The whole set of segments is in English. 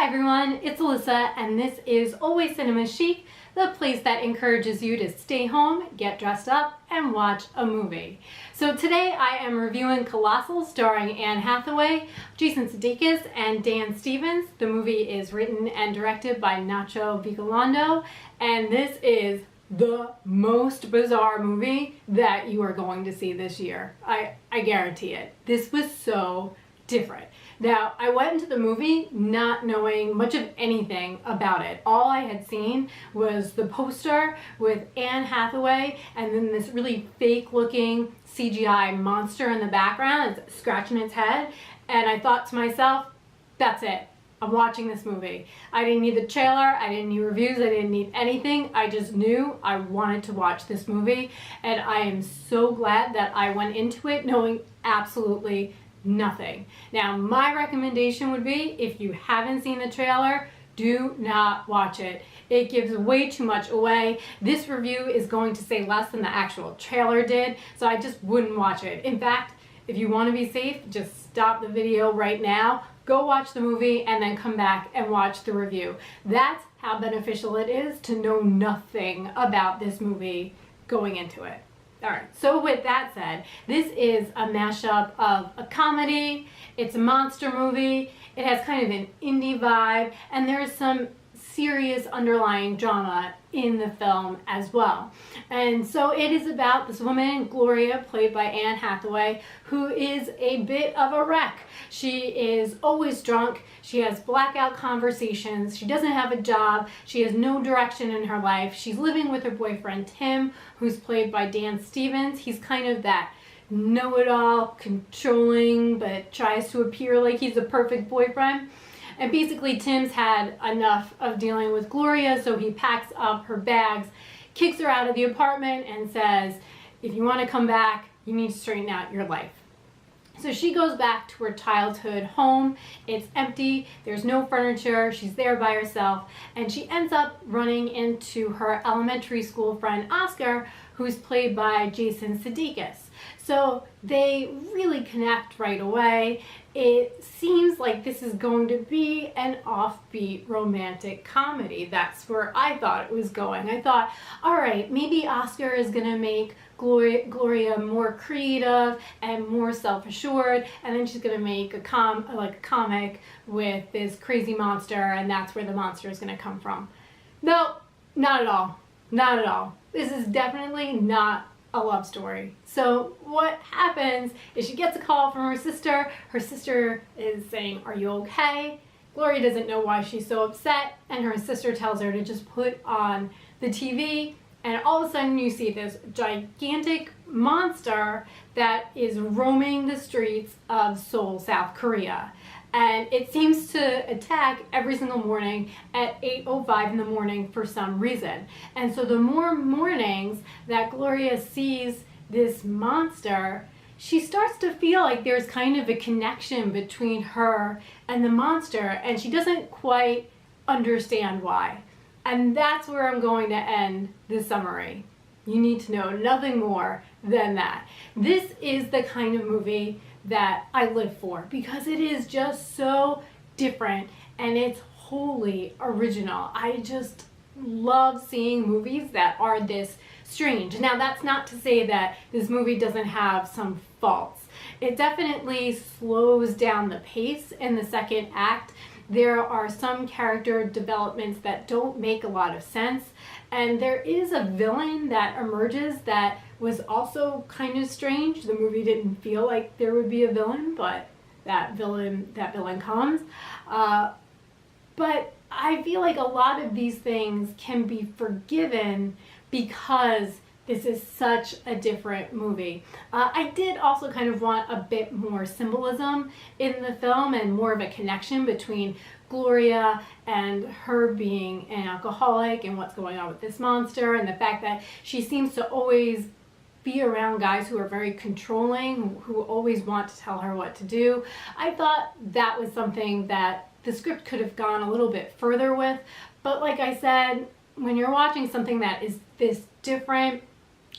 Hi everyone, it's Alyssa and this is Always Cinema Chic, the place that encourages you to stay home, get dressed up, and watch a movie. So today I am reviewing Colossal starring Anne Hathaway, Jason Sudeikis, and Dan Stevens. The movie is written and directed by Nacho Vigalondo, and this is the most bizarre movie that you are going to see this year. I guarantee it. This was so different. Now, I went into the movie not knowing much of anything about it. All I had seen was the poster with Anne Hathaway and then this really fake looking CGI monster in the background. It's scratching its head. And I thought to myself, that's it. I'm watching this movie. I didn't need the trailer, I didn't need reviews, I didn't need anything. I just knew I wanted to watch this movie. And I am so glad that I went into it knowing absolutely nothing. Now, my recommendation would be, if you haven't seen the trailer, do not watch it. It gives way too much away. This review is going to say less than the actual trailer did, so I just wouldn't watch it. In fact, if you want to be safe, just stop the video right now, go watch the movie, and then come back and watch the review. That's how beneficial it is to know nothing about this movie going into it. Alright, so with that said, this is a mashup of a comedy, it's a monster movie, it has kind of an indie vibe, and there's some serious underlying drama in the film as well. And so it is about this woman, Gloria, played by Anne Hathaway, who is a bit of a wreck. She is always drunk, she has blackout conversations, she doesn't have a job, she has no direction in her life. She's living with her boyfriend Tim, who's played by Dan Stevens. He's kind of that know-it-all, controlling, but tries to appear like he's a perfect boyfriend. And basically Tim's had enough of dealing with Gloria, so he packs up her bags, kicks her out of the apartment, and says, if you want to come back, you need to straighten out your life. So she goes back to her childhood home. It's empty, there's no furniture, she's there by herself, and she ends up running into her elementary school friend Oscar, who's played by Jason Sudeikis. So they really connect right away. It seems like this is going to be an offbeat romantic comedy. That's where I thought it was going. I thought, all right, maybe Oscar is going to make Gloria more creative and more self-assured, and then she's going to make a comic with this crazy monster, and that's where the monster is going to come from. No, not at all. Not at all. This is definitely not a love story. So what happens is she gets a call from her sister. Her sister is saying, are you okay? Gloria doesn't know why she's so upset, and her sister tells her to just put on the TV, and all of a sudden you see this gigantic monster that is roaming the streets of Seoul, South Korea. And it seems to attack every single morning at 8:05 in the morning for some reason. And so the more mornings that Gloria sees this monster, she starts to feel like there's kind of a connection between her and the monster, and she doesn't quite understand why. And that's where I'm going to end the summary. You need to know nothing more than that. This is the kind of movie that I live for, because it is just so different and it's wholly original. I just love seeing movies that are this strange. Now, that's not to say that this movie doesn't have some faults. It definitely slows down the pace in the second act. There are some character developments that don't make a lot of sense, and there is a villain that emerges that was also kind of strange. The movie didn't feel like there would be a villain, but that villain comes. But I feel like a lot of these things can be forgiven because this is such a different movie. I did also kind of want a bit more symbolism in the film and more of a connection between Gloria and her being an alcoholic and what's going on with this monster, and the fact that she seems to always be around guys who are very controlling, who always want to tell her what to do. I thought that was something that the script could have gone a little bit further with, but like I said, when you're watching something that is this different,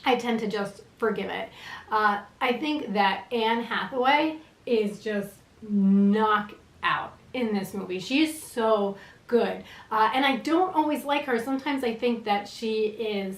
I tend to just forgive it. I think that Anne Hathaway is just knockout in this movie. She is so good. And I don't always like her. Sometimes I think that she is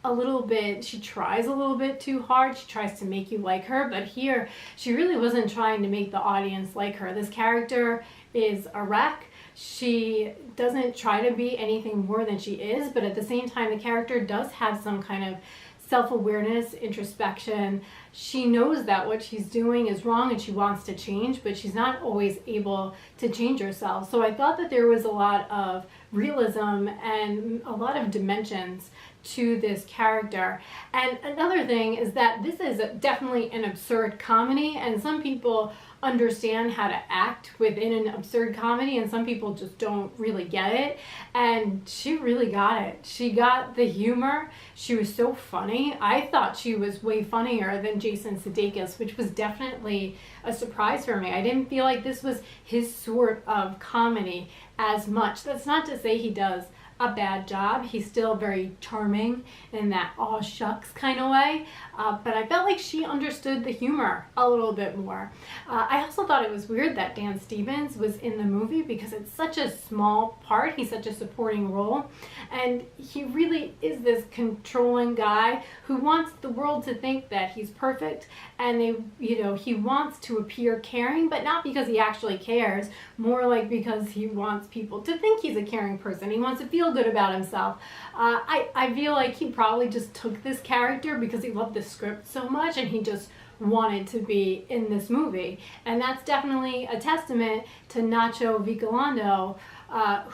a little bit, she tries a little bit too hard. She tries to make you like her, but here she really wasn't trying to make the audience like her. This character is a wreck. She doesn't try to be anything more than she is, but at the same time, the character does have some kind of self-awareness, introspection. She knows that what she's doing is wrong and she wants to change, but she's not always able to change herself. So I thought that there was a lot of realism and a lot of dimensions to this character. And another thing is that this is definitely an absurd comedy, and some people understand how to act within an absurd comedy and some people just don't really get it, and she really got it. She got the humor. She was so funny. I thought she was way funnier than Jason Sudeikis, which was definitely a surprise for me. I didn't feel like this was his sort of comedy as much. That's not to say he does a bad job. He's still very charming in that aw shucks kind of way, but I felt like she understood the humor a little bit more. I also thought it was weird that Dan Stevens was in the movie because it's such a small part. He's such a supporting role, and he really is this controlling guy who wants the world to think that he's perfect, and he wants to appear caring, but not because he actually cares, more like because he wants people to think he's a caring person. He wants to feel good about himself. I feel like he probably just took this character because he loved the script so much and he just wanted to be in this movie. And that's definitely a testament to Nacho Vigalondo,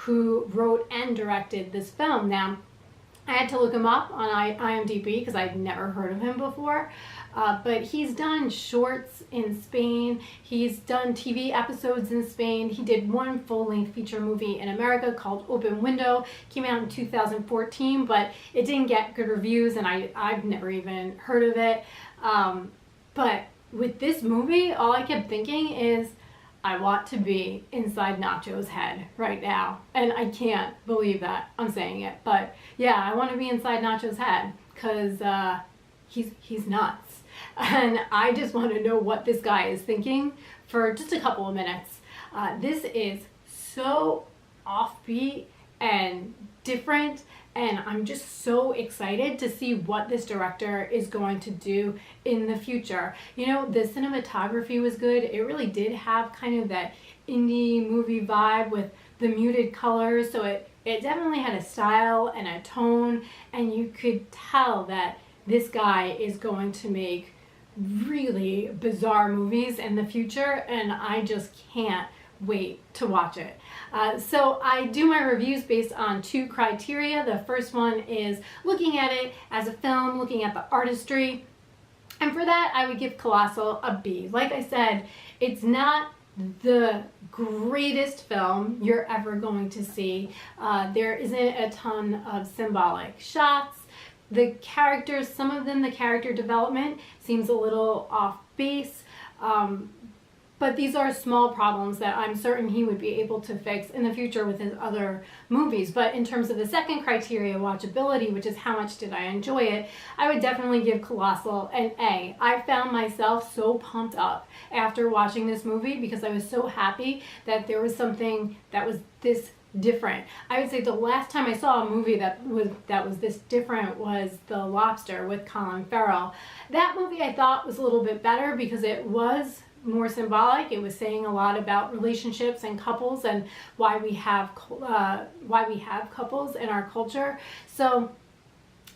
who wrote and directed this film. Now, I had to look him up on IMDb because I'd never heard of him before. But he's done shorts in Spain. He's done TV episodes in Spain. He did one full-length feature movie in America called Open Window. Came out in 2014, but it didn't get good reviews, and I've never even heard of it. But with this movie, all I kept thinking is, I want to be inside Nacho's head right now. And I can't believe that I'm saying it. But yeah, I want to be inside Nacho's head because he's nuts. And I just want to know what this guy is thinking for just a couple of minutes. This is so offbeat and different, and I'm just so excited to see what this director is going to do in the future. You know, the cinematography was good. It really did have kind of that indie movie vibe with the muted colors, so it definitely had a style and a tone, and you could tell that this guy is going to make really bizarre movies in the future, and I just can't wait to watch it. So I do my reviews based on two criteria. The first one is looking at it as a film, looking at the artistry, and for that I would give Colossal a B. Like I said, it's not the greatest film you're ever going to see. There isn't a ton of symbolic shots. The characters, some of them, the character development seems a little off base, but these are small problems that I'm certain he would be able to fix in the future with his other movies. But in terms of the second criteria, watchability, which is how much did I enjoy it, I would definitely give Colossal an A. I found myself so pumped up after watching this movie because I was so happy that there was something that was this different. I would say the last time I saw a movie that was this different was The Lobster with Colin Farrell. That movie I thought was a little bit better because it was more symbolic. It was saying a lot about relationships and couples and why we have couples in our culture. So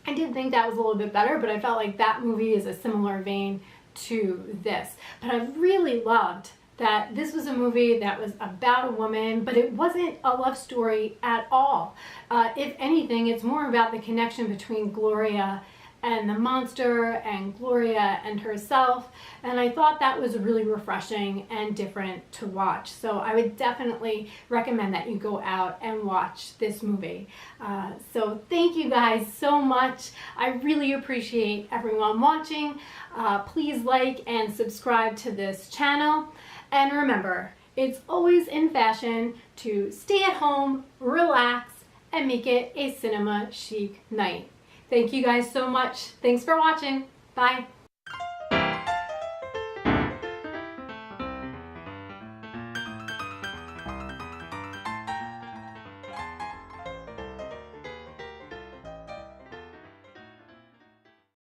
I did think that was a little bit better, but I felt like that movie is a similar vein to this. But I really loved that this was a movie that was about a woman, but it wasn't a love story at all. If anything, it's more about the connection between Gloria and the monster and Gloria and herself, and I thought that was really refreshing and different to watch. So I would definitely recommend that you go out and watch this movie. So thank you guys so much. I really appreciate everyone watching. Please like and subscribe to this channel. And remember, it's always in fashion to stay at home, relax, and make it a cinema chic night. Thank you guys so much. Thanks for watching. Bye.